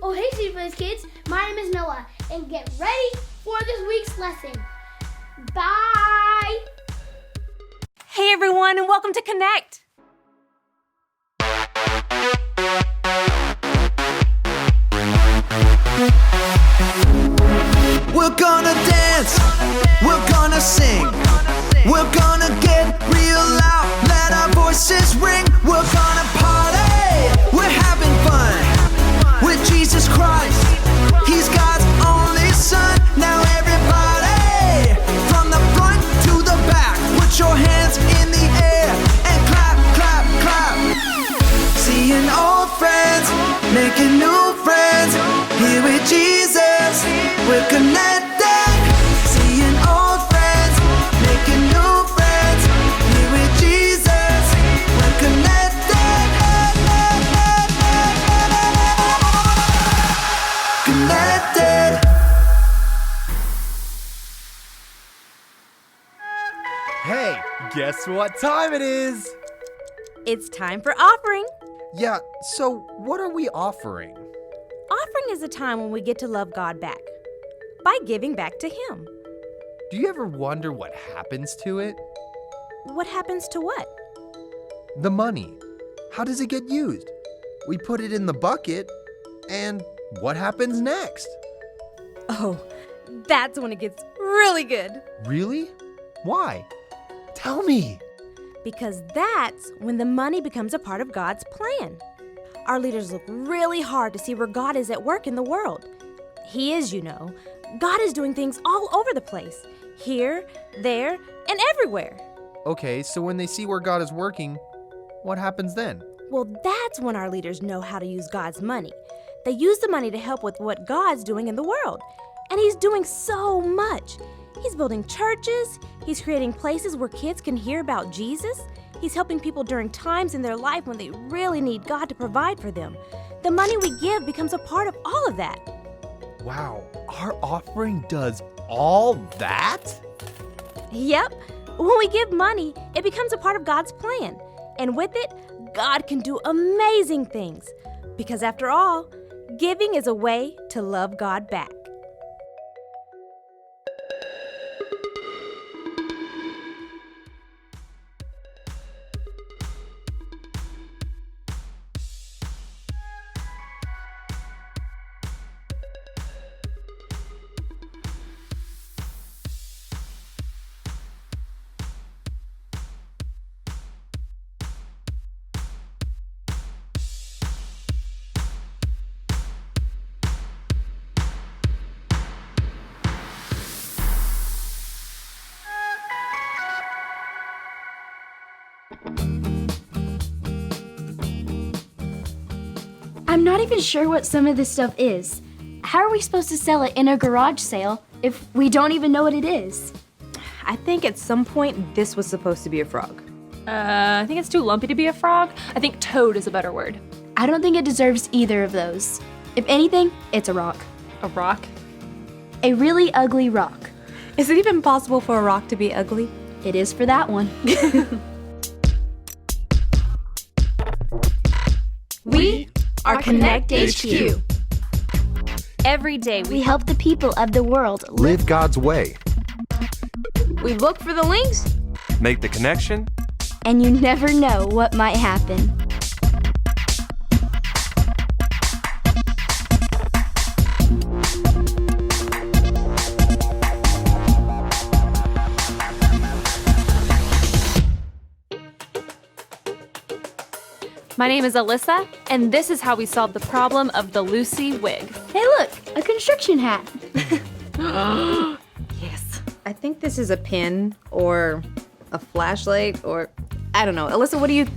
Oh, hey, Super Kids. My name is Noah, and get ready for this week's lesson. Bye. Hey, everyone, and welcome to Connect. We're gonna dance, we're gonna sing, we're gonna get real loud, let our voices ring. We're gonna party, we're having fun with Jesus Christ. He's God's only Son. Now everybody, from the front to the back, put your hands in the air and clap, clap, clap. Seeing old friends, making new friends, here with Jesus, we're connected. Seeing old friends, making new friends, here with Jesus, we're connected. Connected. Hey, guess what time it is? It's time for offering. Yeah, so what are we offering? Offering is a time when we get to love God back by giving back to Him. Do you ever wonder what happens to it? What happens to what? The money. How does it get used? We put it in the bucket, and what happens next? Oh, that's when it gets really good. Really? Why? Tell me. Because that's when the money becomes a part of God's plan. Our leaders look really hard to see where God is at work in the world. He is, you know. God is doing things all over the place. Here, there, and everywhere. Okay, so when they see where God is working, what happens then? Well, that's when our leaders know how to use God's money. They use the money to help with what God's doing in the world. And He's doing so much. He's building churches. He's creating places where kids can hear about Jesus. He's helping people during times in their life when they really need God to provide for them. The money we give becomes a part of all of that. Wow, our offering does all that? Yep. When we give money, it becomes a part of God's plan. And with it, God can do amazing things. Because after all, giving is a way to love God back. I'm not even sure what some of this stuff is. How are we supposed to sell it in a garage sale if we don't even know what it is? I think at some point this was supposed to be a frog. I think it's too lumpy to be a frog. I think toad is a better word. I don't think it deserves either of those. If anything, it's a rock. A rock? A really ugly rock. Is it even possible for a rock to be ugly? It is for that one. We are Connect HQ. Every day We help the people of the world Live God's way. We look for the links. Make the connection. and you never know what might happen. My name is Alyssa, and this is how we solve the problem of the Lucy wig. Hey look, a construction hat. Yes. I think this is a pin or a flashlight or I don't know. Alyssa, what do you...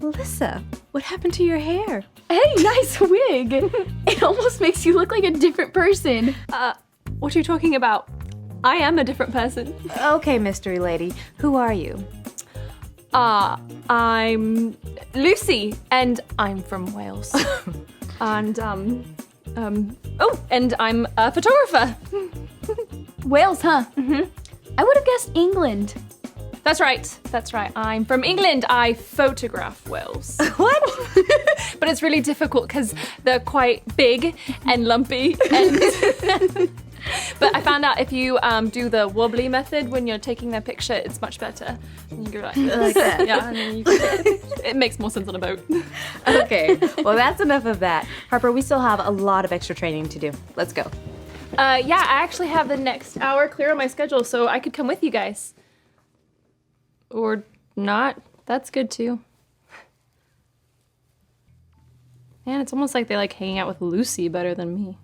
Alyssa, what happened to your hair? Hey, nice wig. It almost makes you look like a different person. What are you talking about? I am a different person. Okay, mystery lady. Who are you? I'm Lucy, and I'm from Wales. and, and I'm a photographer. Wales, huh? Mm-hmm. I would have guessed England. That's right. I'm from England. I photograph whales. What? But it's really difficult because they're quite big and lumpy. But I found out if you do the wobbly method when you're taking their picture, it's much better. And you go like this. Like that. Yeah, and then you it makes more sense on a boat. Okay, well, that's enough of that. Harper, we still have a lot of extra training to do. Let's go. Yeah, I actually have the next hour clear on my schedule, so I could come with you guys. Or not. That's good too. Man, it's almost like they like hanging out with Lucy better than me.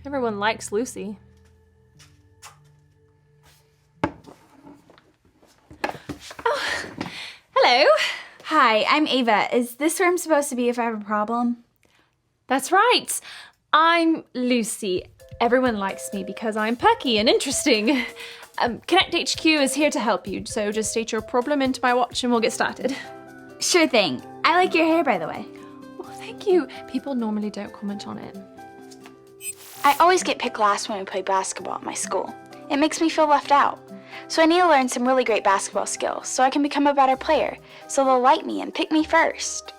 Everyone likes Lucy. Oh, hello. Hi, I'm Ava. Is this where I'm supposed to be if I have a problem? That's right. I'm Lucy. Everyone likes me because I'm perky and interesting. Connect HQ is here to help you, so just state your problem into my watch and we'll get started. Sure thing. I like your hair, by the way. Well, thank you. People normally don't comment on it. I always get picked last when we play basketball at my school. It makes me feel left out. So I need to learn some really great basketball skills so I can become a better player, so they'll like me and pick me first.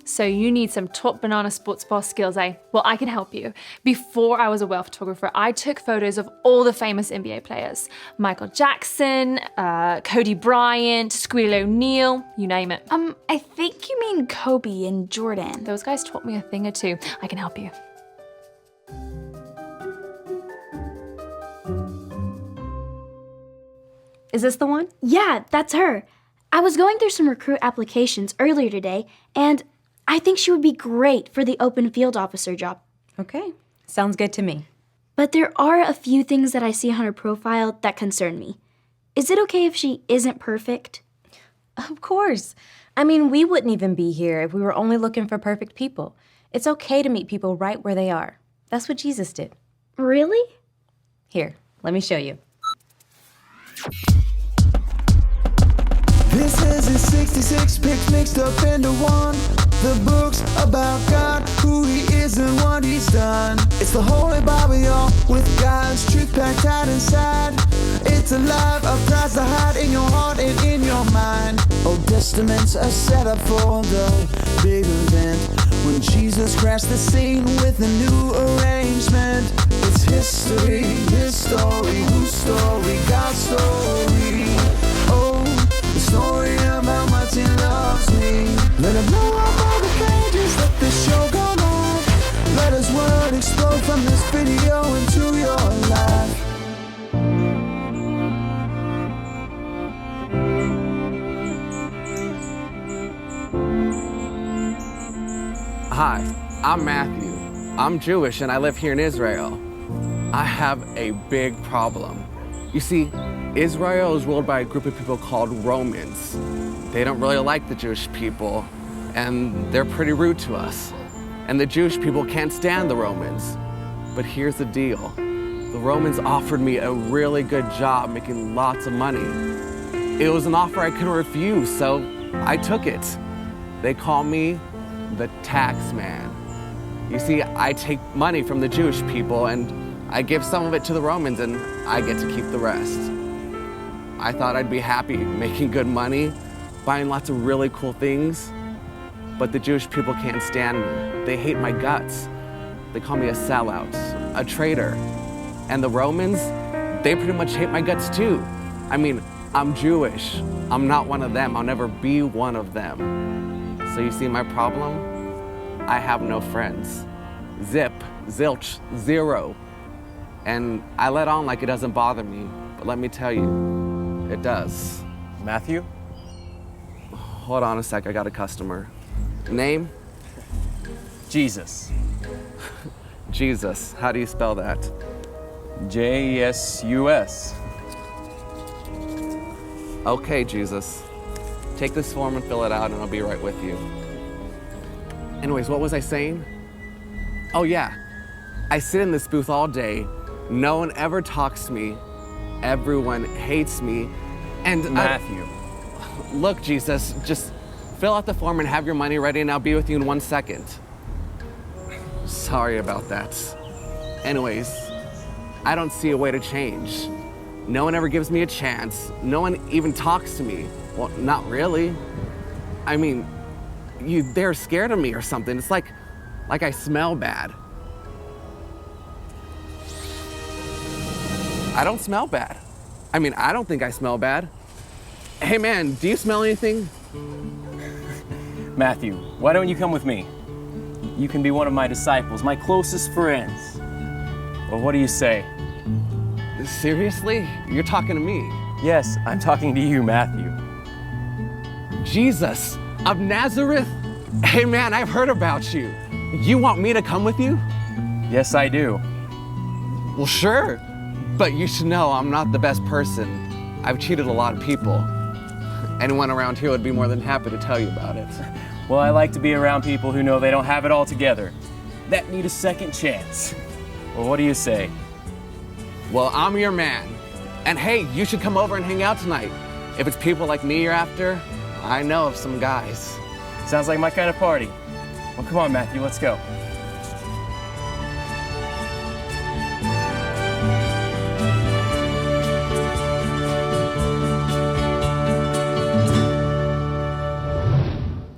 So you need some top banana sports ball skills, eh? Well, I can help you. Before I was a whale photographer, I took photos of all the famous NBA players. Michael Jackson, Cody Bryant, Squeal O'Neal, you name it. I think you mean Kobe and Jordan. Those guys taught me a thing or two. I can help you. Is this the one? Yeah, that's her. I was going through some recruit applications earlier today, and I think she would be great for the open field officer job. Okay, sounds good to me. But there are a few things that I see on her profile that concern me. Is it okay if she isn't perfect? Of course. I mean, we wouldn't even be here if we were only looking for perfect people. It's okay to meet people right where they are. That's what Jesus did. Really? Here, let me show you. This is his 66 picks mixed up into one. The books about God, who he is and what he's done. It's the Holy Bible, y'all, with God's truth packed out inside. It's alive, a prize to hide in your heart and in your mind. Old Testaments are set up for the big event when Jesus crashed the scene with a new arrangement. It's history, his story, whose story, God's story. Oh, the story of how much he loves me. Let him blow up all the pages, let this show go live. Let his word explode from this video into your life. Hi, I'm Matthew. I'm Jewish and I live here in Israel. I have a big problem. You see, Israel is ruled by a group of people called Romans. They don't really like the Jewish people, and they're pretty rude to us. And the Jewish people can't stand the Romans. But here's the deal. The Romans offered me a really good job making lots of money. It was an offer I couldn't refuse, so I took it. They call me the tax man. You see, I take money from the Jewish people and I give some of it to the Romans and I get to keep the rest. I thought I'd be happy making good money, buying lots of really cool things, but the Jewish people can't stand me. They hate my guts. They call me a sellout, a traitor. And the Romans, they pretty much hate my guts too. I mean, I'm Jewish. I'm not one of them. I'll never be one of them. So you see my problem? I have no friends. Zip, zilch, zero. And I let on like it doesn't bother me, but let me tell you, it does. Matthew? Hold on a sec, I got a customer. Name? Jesus. Jesus, how do you spell that? J-E-S-U-S. Okay, Jesus. Take this form and fill it out and I'll be right with you. Anyways, what was I saying? Oh yeah, I sit in this booth all day. No one ever talks to me. Everyone hates me. And Matthew. Look, Jesus, just fill out the form and have your money ready and I'll be with you in 1 second. Sorry about that. Anyways, I don't see a way to change. No one ever gives me a chance. No one even talks to me. Well, not really. I mean, they're scared of me or something. It's like I smell bad. I don't smell bad. I mean, I don't think I smell bad. Hey man, do you smell anything? Matthew, why don't you come with me? You can be one of my disciples, my closest friends. Well, what do you say? Seriously? You're talking to me? Yes, I'm talking to you, Matthew. Jesus of Nazareth? Hey man, I've heard about you. You want me to come with you? Yes, I do. Well, sure. But you should know I'm not the best person. I've cheated a lot of people. Anyone around here would be more than happy to tell you about it. Well, I like to be around people who know they don't have it all together, that need a second chance. Well, what do you say? Well, I'm your man. And hey, you should come over and hang out tonight. If it's people like me you're after, I know of some guys. Sounds like my kind of party. Well, come on, Matthew, let's go.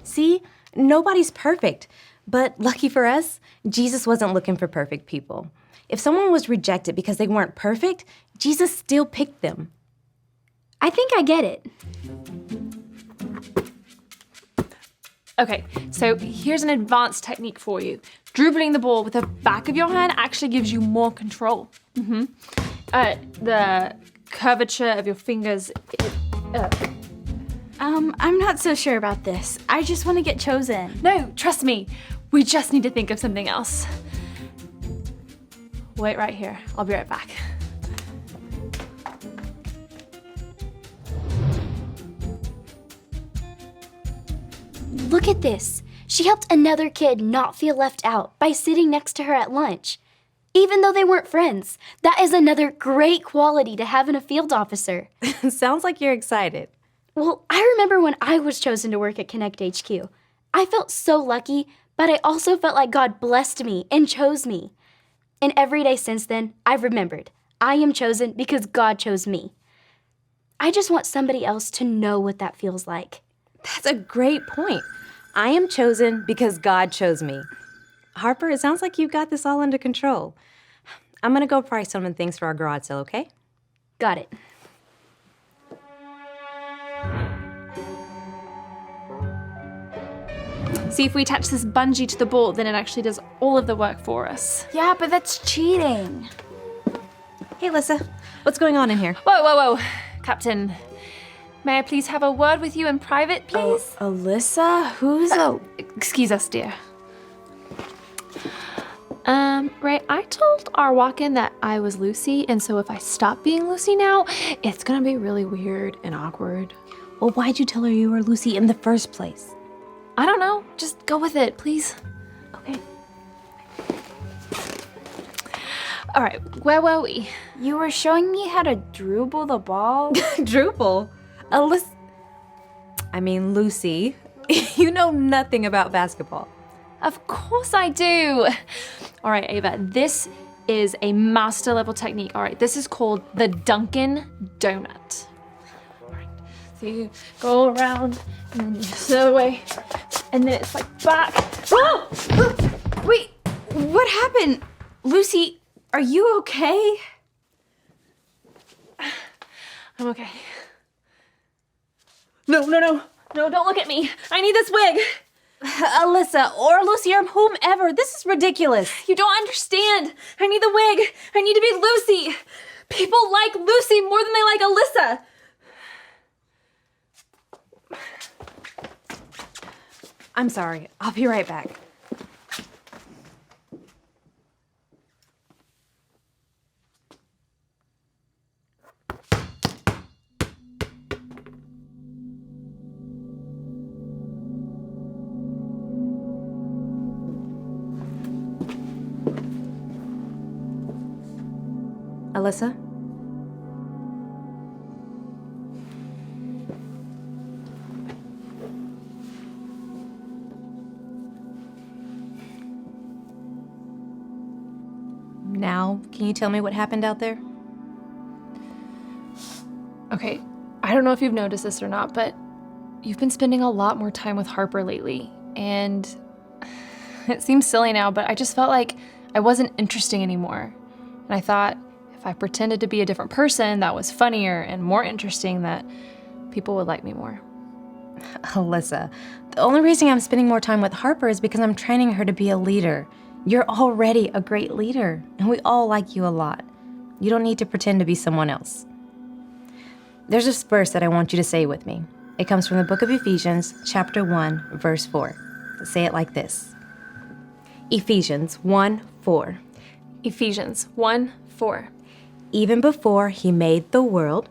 See, nobody's perfect. But lucky for us, Jesus wasn't looking for perfect people. If someone was rejected because they weren't perfect, Jesus still picked them. I think I get it. Okay, so here's an advanced technique for you. Dribbling the ball with the back of your hand actually gives you more control. The curvature of your fingers. I'm not so sure about this. I just want to get chosen. No, trust me. We just need to think of something else. Wait right here. I'll be right back. Look at this. She helped another kid not feel left out by sitting next to her at lunch. Even though they weren't friends, that is another great quality to have in a field officer. Sounds like you're excited. Well, I remember when I was chosen to work at Connect HQ. I felt so lucky, but I also felt like God blessed me and chose me. And every day since then, I've remembered, I am chosen because God chose me. I just want somebody else to know what that feels like. That's a great point. I am chosen because God chose me. Harper, it sounds like you've got this all under control. I'm gonna go price some things for our garage sale, okay? Got it. See, if we attach this bungee to the ball, then it actually does all of the work for us. Yeah, but that's cheating. Hey, Lissa, what's going on in here? Whoa, whoa, whoa. Captain, may I please have a word with you in private, please? Alyssa? Who's... Excuse us, dear. Ray, I told our walk-in that I was Lucy, and so if I stop being Lucy now, it's gonna be really weird and awkward. Well, why'd you tell her you were Lucy in the first place? I don't know. Just go with it, please. Okay. All right, where were we? You were showing me how to dribble the ball? Drupal? Lucy, you know nothing about basketball. Of course I do. All right, Ava, this is a master level technique. All right, this is called the Dunkin' Donut. All right, so you go around and then you the other way, and then it's like back. Whoa! Wait, what happened? Lucy, are you okay? I'm okay. No, don't look at me. I need this wig. Alyssa or Lucy or whomever, this is ridiculous. You don't understand. I need the wig. I need to be Lucy. People like Lucy more than they like Alyssa. I'm sorry. I'll be right back. Alyssa? Now, can you tell me what happened out there? Okay, I don't know if you've noticed this or not, but you've been spending a lot more time with Harper lately. And it seems silly now, but I just felt like I wasn't interesting anymore. And I thought if I pretended to be a different person that was funnier and more interesting, that people would like me more. Alyssa, the only reason I'm spending more time with Harper is because I'm training her to be a leader. You're already a great leader, and we all like you a lot. You don't need to pretend to be someone else. There's this verse that I want you to say with me. It comes from the book of Ephesians, chapter 1, verse 4. Say it like this. Ephesians 1:4. Ephesians 1:4. Even before he made the world,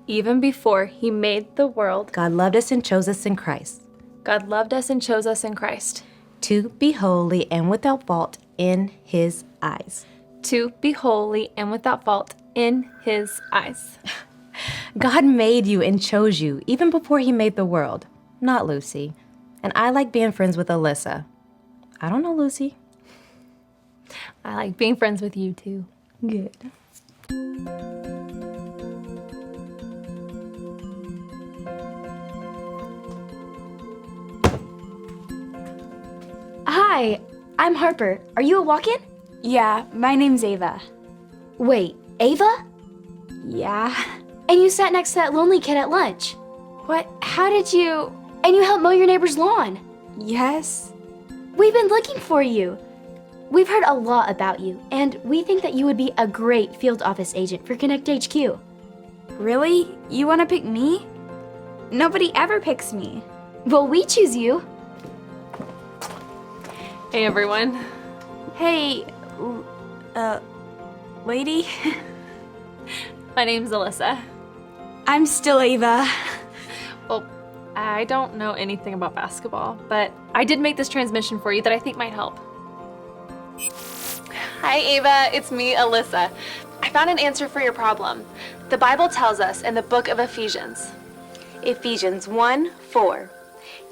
Even before he made the world, God loved us and chose us in Christ God loved us and chose us in Christ to be holy and without fault in his eyes. to be holy and without fault in his eyes. God made you and chose you even before he made the world, not Lucy. And I like being friends with Alyssa. I don't know Lucy. I like being friends with you too. Good. Hi, I'm Harper. Are you a walk-in? Yeah, my name's Ava. Wait, Ava? Yeah. And you sat next to that lonely kid at lunch. What? How did you? And you helped mow your neighbor's lawn. Yes. We've been looking for you. We've heard a lot about you, and we think that you would be a great field office agent for Connect HQ. Really? You want to pick me? Nobody ever picks me. Well, we choose you. Hey everyone. Hey, lady? My name's Alyssa. I'm still Ava. Well, I don't know anything about basketball, but I did make this transmission for you that I think might help. Hi Ava, it's me, Alyssa. I found an answer for your problem. The Bible tells us in the book of Ephesians. Ephesians 1:4.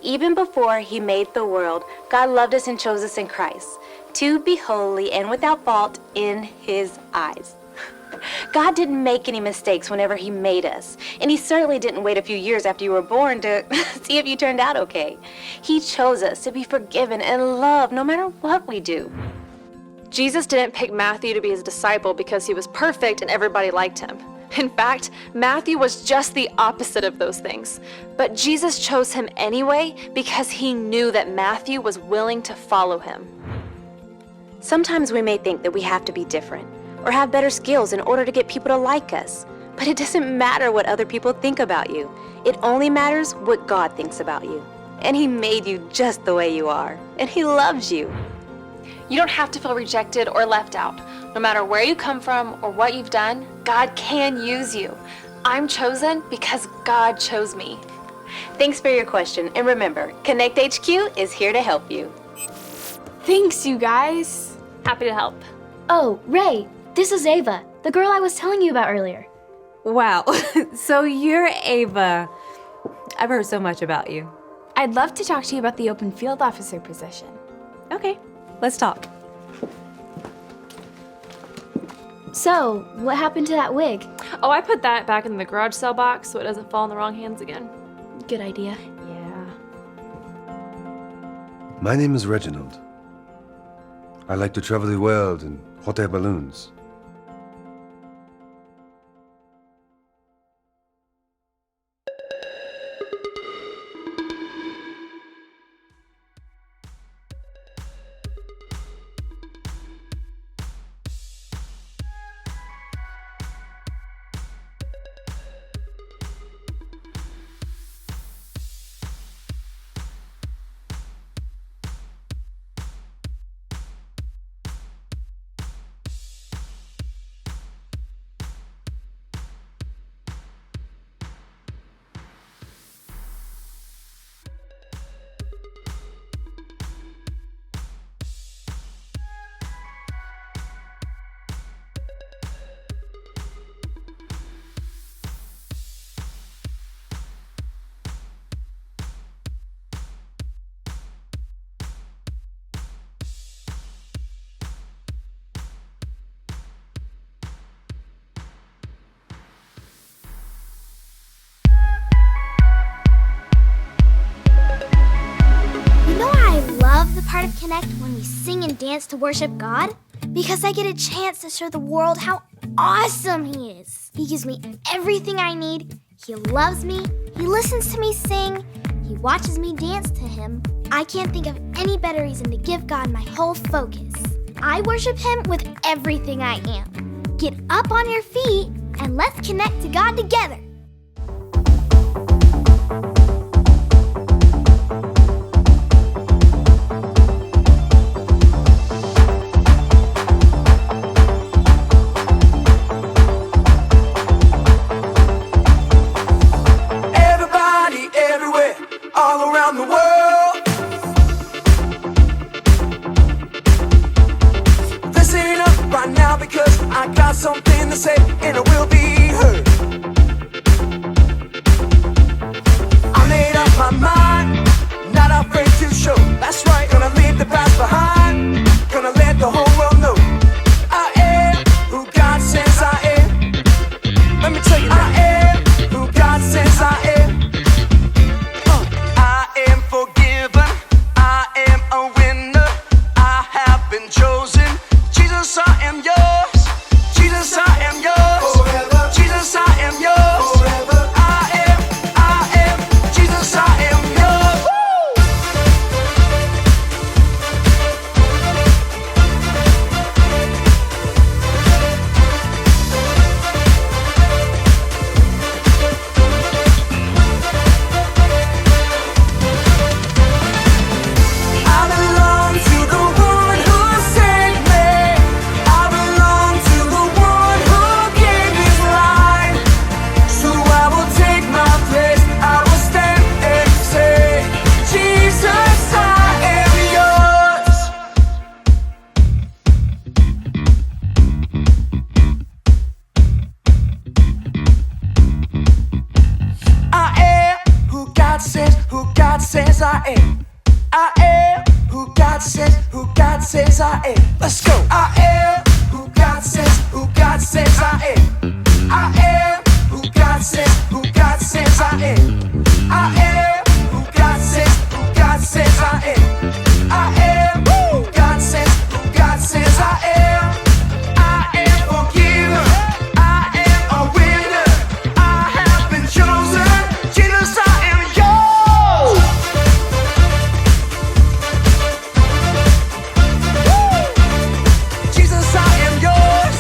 Even before he made the world, God loved us and chose us in Christ to be holy and without fault in his eyes. God didn't make any mistakes whenever he made us, and he certainly didn't wait a few years after you were born to see if you turned out okay. He chose us to be forgiven and loved no matter what we do. Jesus didn't pick Matthew to be his disciple because he was perfect and everybody liked him. In fact, Matthew was just the opposite of those things. But Jesus chose him anyway because he knew that Matthew was willing to follow him. Sometimes we may think that we have to be different or have better skills in order to get people to like us. But it doesn't matter what other people think about you. It only matters what God thinks about you. And he made you just the way you are. And he loves you. You don't have to feel rejected or left out. No matter where you come from or what you've done, God can use you. I'm chosen because God chose me. Thanks for your question. And remember, Connect HQ is here to help you. Thanks, you guys. Happy to help. Oh, Ray, this is Ava, the girl I was telling you about earlier. Wow. So you're Ava. I've heard so much about you. I'd love to talk to you about the open field officer position. Okay, let's talk. So, what happened to that wig? Oh, I put that back in the garage sale box so it doesn't fall in the wrong hands again. Good idea. Yeah. My name is Reginald. I like to travel the world in hot air balloons. love the part of Connect when we sing and dance to worship God because I get a chance to show the world how awesome He is. He gives me everything I need. He loves me. He listens to me sing. He watches me dance to Him. I can't think of any better reason to give God my whole focus. I worship Him with everything I am. Get up on your feet and let's connect to God together. Everybody, everywhere, all around the world. Listen up right now because I got something to say and it will be heard. I made up my mind, not afraid to show. That's right, gonna leave the past behind. Gonna let the whole world know I am who God says I am. Let me tell you now. I am who God says I am. I am forgiven. I am a winner. I have been chosen. Jesus, I am yours. Jesus, I am yours. Forever. Jesus, I am yours. Forever. I am. Jesus, I am yours. I belong to the one who saved me. I belong to the one who gave His life. So I will take my place. I will stand and say, Jesus, I am yours. I am who God says I am. I am who God says I am. Let's go. I am who God says I am. I am who God says I am. I am who God says I am. I am who God says I am. I am forgiven. I am a winner. I have been chosen. Jesus, I am yours. Jesus, I am yours.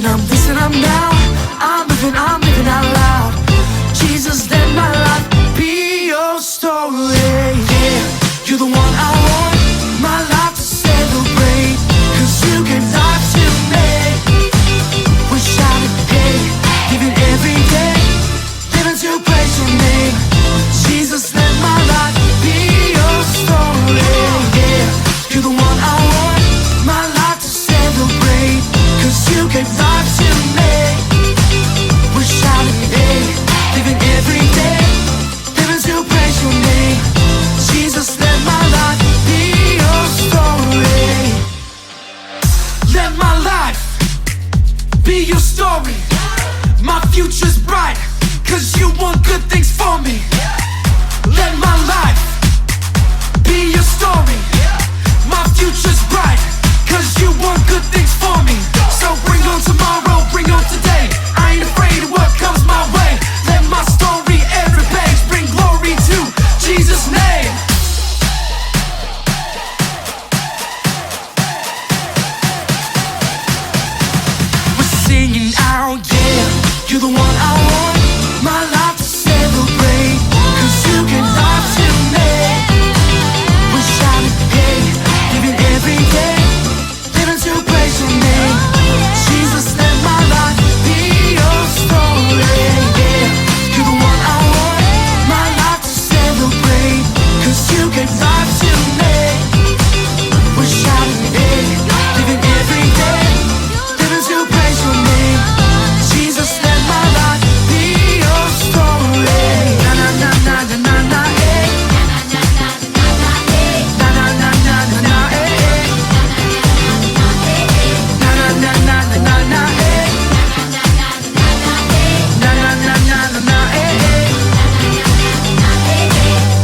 I'm this and I'm now. I'm living out loud. Jesus, let my life be your story. Yeah, you're the one I want, my life to celebrate. Cause you gave life to me. We're shouting, hey, living every day, living to praise your name. Jesus, let my life be your story. Yeah, you're the one I want, my life to celebrate. Cause you gave life to me. We're shouting, hey, living every day, living to praise your name. Jesus, let my life be your story. Let my life be your story. My future's bright, cause you want good things for me. Let my life be your story. My future's bright, cause you want good things for me. So bring on tomorrow, bring on today. I ain't afraid of what comes my way. Let my story, every page, bring glory to Jesus' name. We're singing out, yeah, you're the one I want, my life to celebrate. Cause you give life to me. We're shouting, hey, living every day, living to praise your name. Jesus, let my life be your story. Yeah, you're the one I want, my life to celebrate. Cause you gave life to me. We're shouting, hey, living every day, living to praise your name. Jesus, let my life be your story. Na na na na na na na, eh. Na na na na na na, eh. Na na na na na na na, eh. Na na na na na na, eh.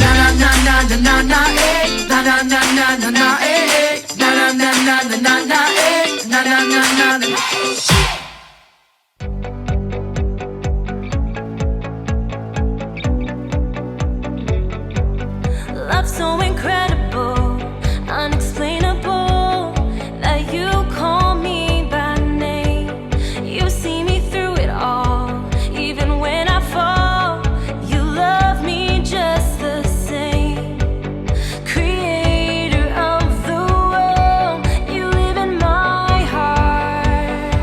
Na na na na na na na, eh. Na na na na na na, eh. Na na na na na na na, eh. Na na na na na. Love so incredible, unexplainable, that you call me by name. You see me through it all, even when I fall. You love me just the same. Creator of the world, you live in my heart.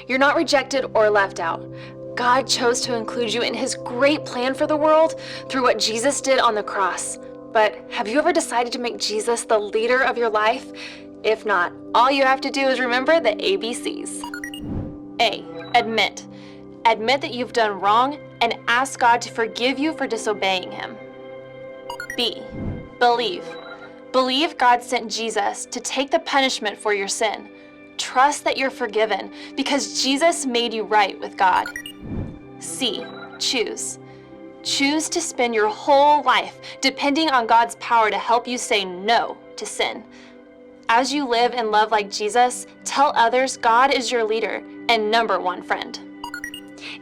You're not rejected or left out. God chose to include you in his great plan for the world through what Jesus did on the cross. But have you ever decided to make Jesus the leader of your life? If not, all you have to do is remember the ABCs. A. Admit. Admit that you've done wrong and ask God to forgive you for disobeying him. B. Believe. Believe God sent Jesus to take the punishment for your sin. Trust that you're forgiven because Jesus made you right with God. C. Choose. Choose to spend your whole life depending on God's power to help you say no to sin. As you live and love like Jesus, tell others God is your leader and #1 friend.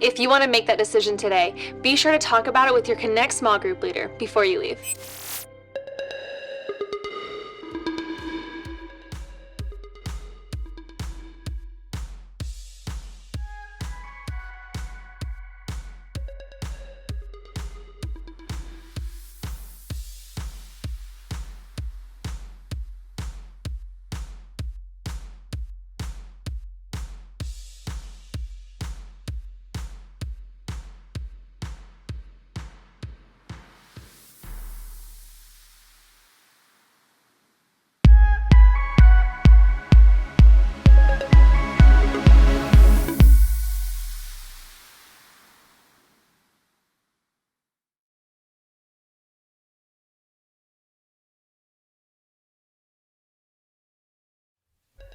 If you want to make that decision today, be sure to talk about it with your Connect small group leader before you leave.